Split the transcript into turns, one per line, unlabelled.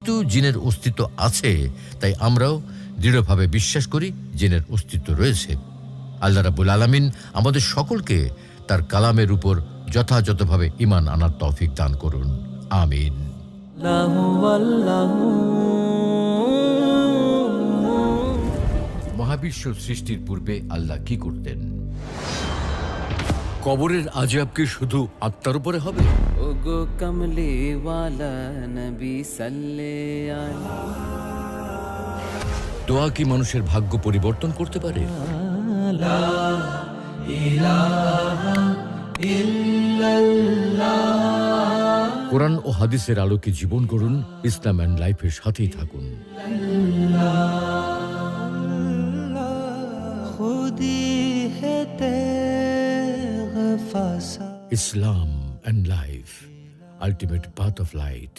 কিন্তু জিনের অস্তিত্ব আছে, তাই আমরাও দৃঢ়ভাবে বিশ্বাস করি জিনের অস্তিত্ব রয়েছে। আল্লাহ রাব্বুল আলামিন আমাদের সকলকে তার কালামের উপর যথাযথভাবে ঈমান আনার তৌফিক দান করুন। আমিন। মহাবিশ্ব সৃষ্টির পূর্বে আল্লাহ কি করতেন? কবরের আযাব কি শুধু আত্মার উপরে হবে?
ওগো কমলি ওয়ালা নবী সাল্লে আলা
দোয়া কি মানুষের ভাগ্য পরিবর্তন করতে পারে? কোরআন ও হাদিসের আলোকে জীবন গড়ুন, ইসলাম অ্যান্ড লাইফের সাথেই থাকুন। Islam and life, ultimate path of light.